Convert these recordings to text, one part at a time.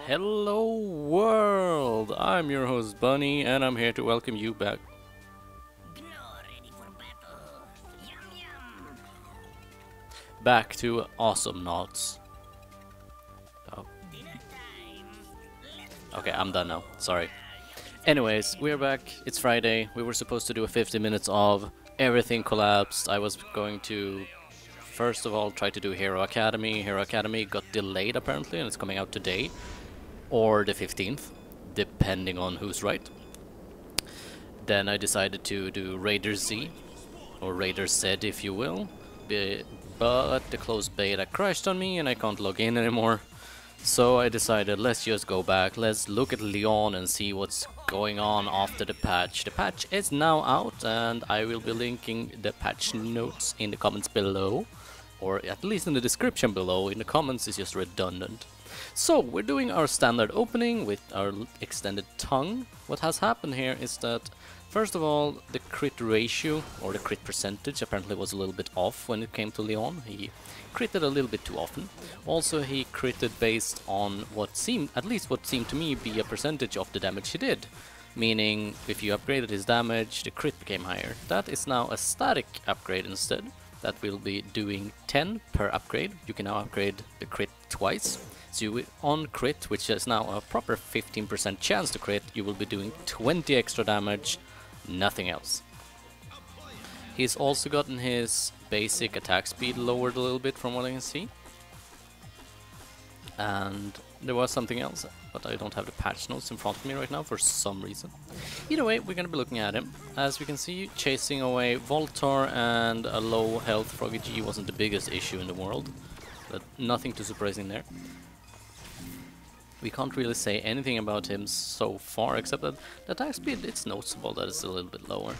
Hello world! I'm your host Bunny and I'm here to welcome you back. Back to Awesomenauts. Oh. Okay, I'm done now. Sorry. Anyways, we're back. It's Friday. We were supposed to do a 50 minutes of everything collapsed. I was going to first of all try to do Hero Academy. Hero Academy got delayed apparently and it's coming out today. Or the 15th, depending on who's right. Then I decided to do Raider Z, or Raider Z if you will, but the closed beta crashed on me and I can't log in anymore. So I decided let's just go back, let's look at Leon and see what's going on after the patch. The patch is now out and I will be linking the patch notes in the comments below, or at least in the description below. In the comments is just redundant. So, we're doing our standard opening with our extended tongue. What has happened here is that, first of all, the crit ratio, or the crit percentage, apparently was a little bit off when it came to Leon. He critted a little bit too often. Also, he critted based on what seemed, at least what seemed to me, be a percentage of the damage he did. Meaning, if you upgraded his damage, the crit became higher. That is now a static upgrade instead. That will be doing 10 per upgrade. You can now upgrade the crit twice. So you on crit, which is now a proper 15% chance to crit, you will be doing 20 extra damage, nothing else. He's also gotten his basic attack speed lowered a little bit from what I can see. And there was something else, but I don't have the patch notes in front of me right now for some reason. Either way, we're gonna be looking at him. As we can see, chasing away Voltar and a low health Froggy G wasn't the biggest issue in the world, but nothing too surprising there. We can't really say anything about him so far, except that the attack speed, it's noticeable that it's a little bit lower.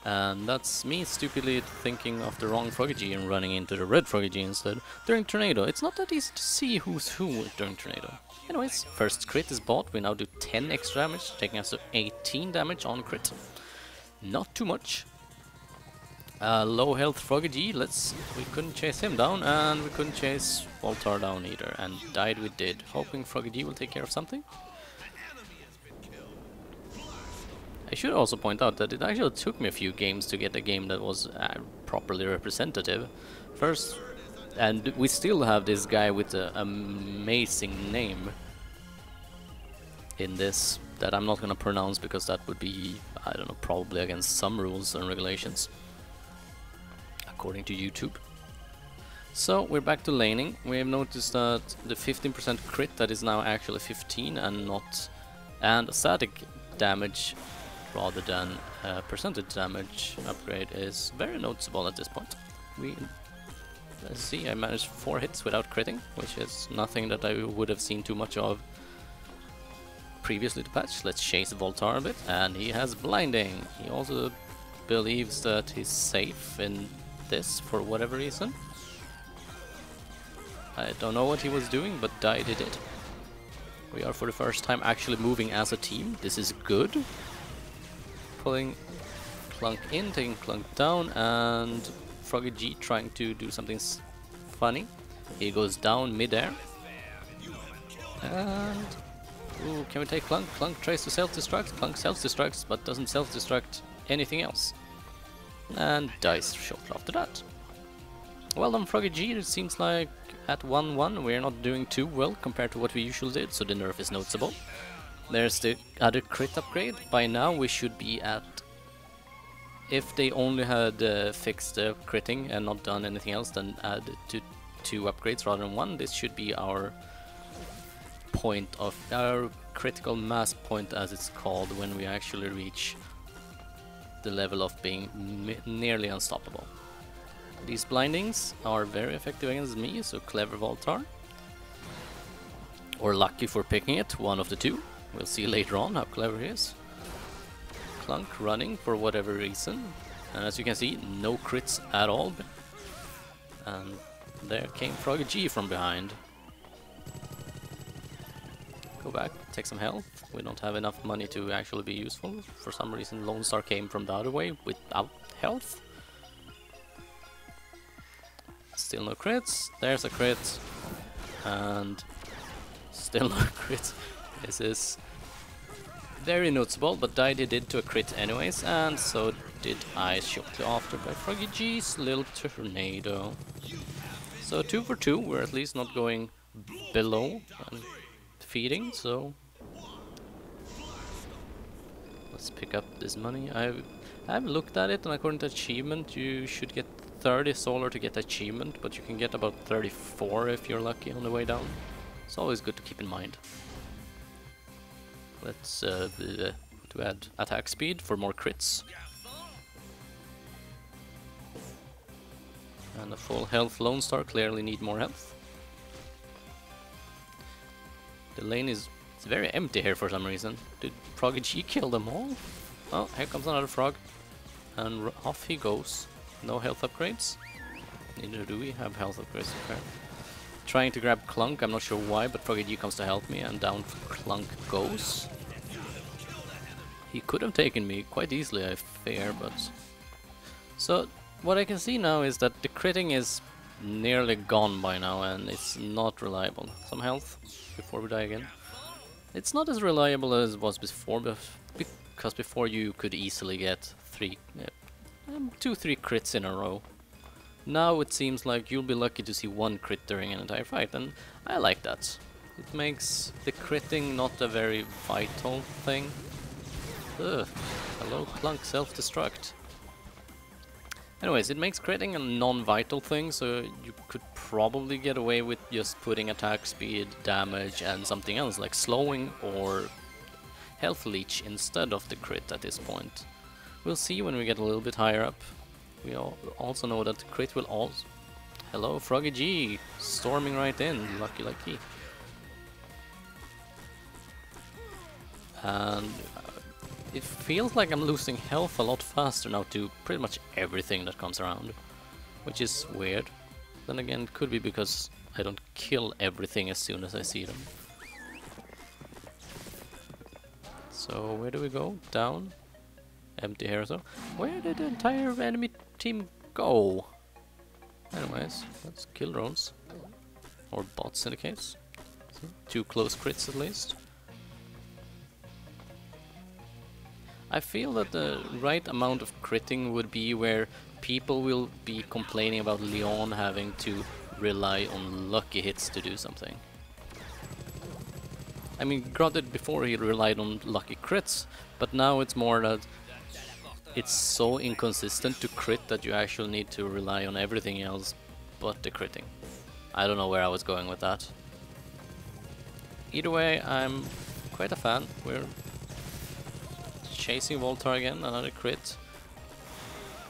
And that's me stupidly thinking of the wrong Froggy G and running into the red Froggy G instead. During Tornado, it's not that easy to see who's who during Tornado. Anyways, first crit is bought, we now do 10 extra damage, taking us to 18 damage on crit. Not too much. Low health Froggy G, we couldn't chase him down, and we couldn't chase Voltar down either, and died we did, hoping Froggy G will take care of something. I should also point out that it actually took me a few games to get a game that was properly representative. First, and we still have this guy with an amazing name in this that I'm not gonna pronounce because that would be, I don't know, probably against some rules and regulations, according to YouTube. So we're back to laning. We have noticed that the 15% crit that is now actually 15 and static damage rather than percentage damage upgrade is very noticeable at this point. Let's see, I managed 4 hits without critting, which is nothing that I would have seen too much of previously to patch. Let's chase Voltar a bit, and he has blinding. He also believes that he's safe in this for whatever reason. I don't know what he was doing, but died he did. We are for the first time actually moving as a team. This is good. Pulling Clunk in, taking Clunk down, and Froggy G trying to do something funny. He goes down mid-air. And ooh, can we take Clunk? Clunk tries to self-destruct. Clunk self-destructs, but doesn't self-destruct anything else. And dies shortly after that. Well done, Froggy G. It seems like at 1-1 we're not doing too well compared to what we usually did, so the nerf is noticeable. There's the other crit upgrade. By now we should be at, if they only had fixed the critting and not done anything else, then add to 2 upgrades rather than 1. This should be our point of our critical mass point, as it's called, when we actually reach the level of being nearly unstoppable. These blindings are very effective against me, so clever Voltar. Or lucky for picking it, one of the two. We'll see later on how clever he is. Clunk running for whatever reason. And as you can see, no crits at all. And there came Froggy G from behind. Go back, take some health. We don't have enough money to actually be useful. For some reason Lone Star came from the other way without health. Still no crits. There's a crit. and still no crit. This is very noticeable, but died he did to a crit anyways, and so did I shortly after by Froggy G's little tornado. So 2 for 2, we're at least not going below and feeding, so let's pick up this money. I haven't looked at it, and according to achievement you should get 30 solar to get achievement, but you can get about 34 if you're lucky on the way down. It's always good to keep in mind. Let's to add attack speed for more crits. And a full health Lone Star clearly need more health. The lane is very empty here for some reason. Did Froggy G kill them all? Oh, here comes another frog. And off he goes. No health upgrades. Neither do we have health upgrades. Okay. Trying to grab Clunk, I'm not sure why, but Froggy G comes to help me, and down Clunk goes. He could have taken me quite easily, I fear, but... So, what I can see now is that the critting is nearly gone by now, and it's not reliable. Some health before we die again. It's not as reliable as it was before, because before you could easily get 2-3 crits in a row. Now it seems like you'll be lucky to see 1 crit during an entire fight, and I like that. It makes the critting not a very vital thing. Ugh. Hello, Clunk, self-destruct. Anyways, it makes critting a non-vital thing, so you could probably get away with just putting attack speed, damage, and something else like slowing or health leech instead of the crit at this point. We'll see when we get a little bit higher up. We also know that the crit will also... Hello, Froggy G! Storming right in. Lucky, lucky. And it feels like I'm losing health a lot faster now to pretty much everything that comes around. Which is weird. Then again, it could be because I don't kill everything as soon as I see them. So, where do we go? Down? Empty here, so where did the entire enemy team go? Anyways, let's kill drones. Or bots in the case. 2 close crits at least. I feel that the right amount of critting would be where people will be complaining about Leon having to rely on lucky hits to do something. I mean, granted, before he relied on lucky crits, but now it's more that it's so inconsistent to crit that you actually need to rely on everything else but the critting. I don't know where I was going with that. Either way, I'm quite a fan. We're chasing Voltar again, another crit.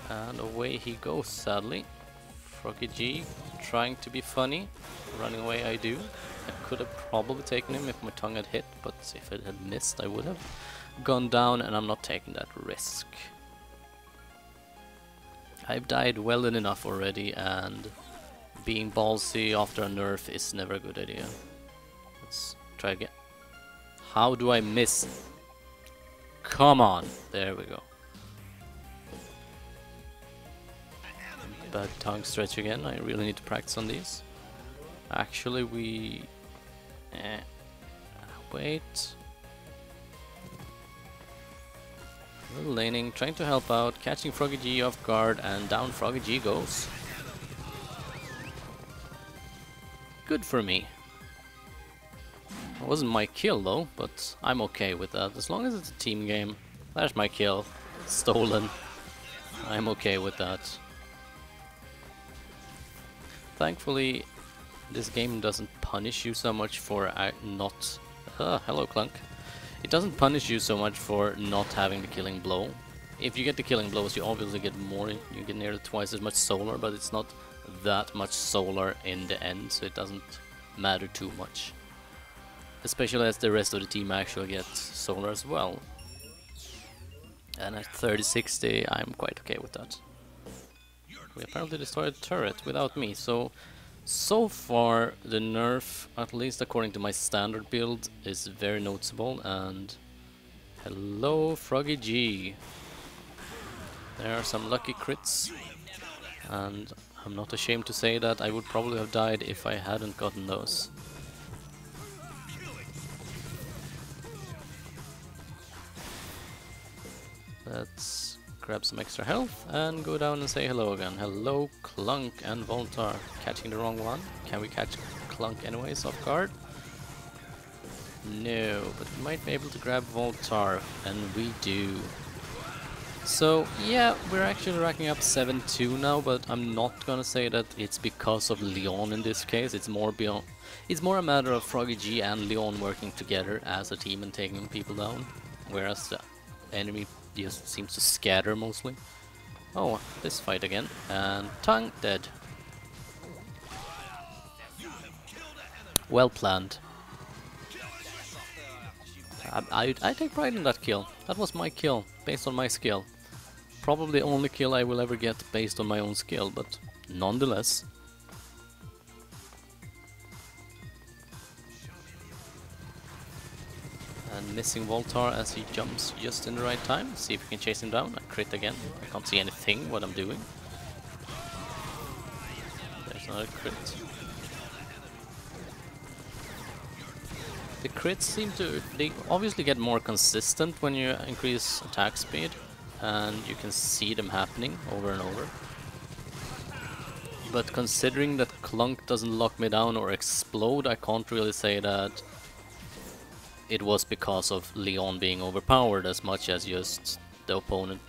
And away he goes, sadly. Froggy G trying to be funny. Running away I do. I could have probably taken him if my tongue had hit, but if it had missed I would have gone down, and I'm not taking that risk. I've died well enough already, and being ballsy after a nerf is never a good idea. Let's try again. How do I miss? Come on! There we go. Bad tongue stretch again. I really need to practice on these. Actually, we... wait. A little laning, trying to help out, catching Froggy G off guard, and down Froggy G goes. Good for me. It wasn't my kill though, but I'm okay with that. As long as it's a team game. There's my kill. Stolen. I'm okay with that. Thankfully, this game doesn't punish you so much for not... hello Clunk. It doesn't punish you so much for not having the killing blow. If you get the killing blows, you obviously get more, you get nearly twice as much solar, but it's not that much solar in the end, so it doesn't matter too much. Especially as the rest of the team actually gets solar as well. And at 30-60, I'm quite okay with that. We apparently destroyed a turret without me, so far the nerf, at least according to my standard build, is very noticeable. And hello Froggy G. There are some lucky crits, and I'm not ashamed to say that I would probably have died if I hadn't gotten those. Let's grab some extra health and go down and say hello again. Hello, Clunk and Voltar. Catching the wrong one. Can we catch Clunk anyways off guard? No, but we might be able to grab Voltar, and we do. So yeah, we're actually racking up 7-2 now, but I'm not gonna say that it's because of Leon in this case. It's more a matter of Froggy G and Leon working together as a team and taking people down, whereas the enemy just seems to scatter mostly. Oh, this fight again, and Tongue dead. Well planned. I take pride in that kill. That was my kill, based on my skill. Probably the only kill I will ever get based on my own skill, but nonetheless. And missing Voltar as he jumps just in the right time. See if we can chase him down. I crit again. I can't see anything what I'm doing. There's another crit. The crits they obviously get more consistent when you increase attack speed, and you can see them happening over and over. But considering that Clunk doesn't lock me down or explode, I can't really say that it was because of Leon being overpowered as much as just the opponent.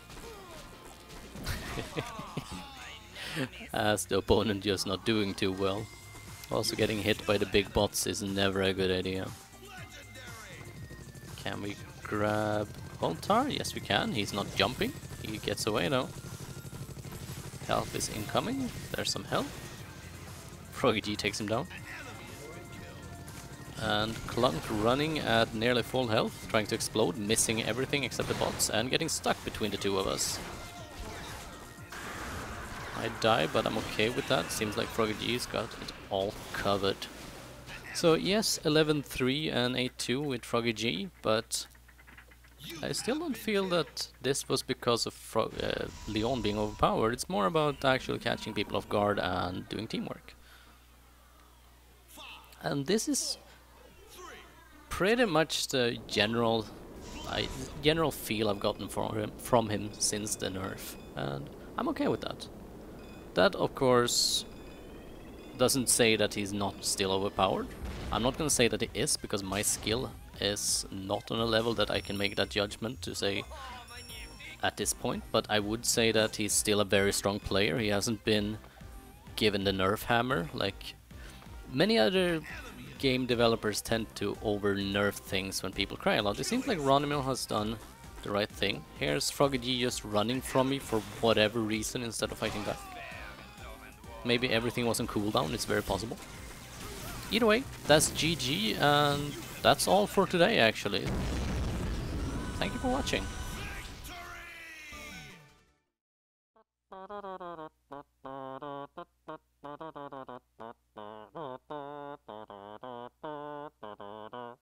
As the opponent just not doing too well. Also getting hit by the big bots is never a good idea. Can we grab Voltar? Yes we can, he's not jumping. He gets away though. Help is incoming, there's some help. Froggy G takes him down. And Clunk running at nearly full health, trying to explode, missing everything except the bots, and getting stuck between the two of us. I die, but I'm okay with that. Seems like Froggy G's got it all covered. So yes, 11-3 and 8-2 with Froggy G, but I still don't feel that this was because of Leon being overpowered. It's more about actually catching people off guard and doing teamwork. And this is pretty much the general feel I've gotten from him since the nerf, and I'm okay with that. That of course doesn't say that he's not still overpowered. I'm not gonna say that he is, because my skill is not on a level that I can make that judgment to say at this point, but I would say that he's still a very strong player. He hasn't been given the nerf hammer like many other game developers tend to over-nerf things when people cry a lot. It seems like Ronimo has done the right thing. Here's Froggy G just running from me for whatever reason instead of fighting back. Maybe everything was on cooldown, it's very possible. Either way, that's GG, and that's all for today actually. Thank you for watching.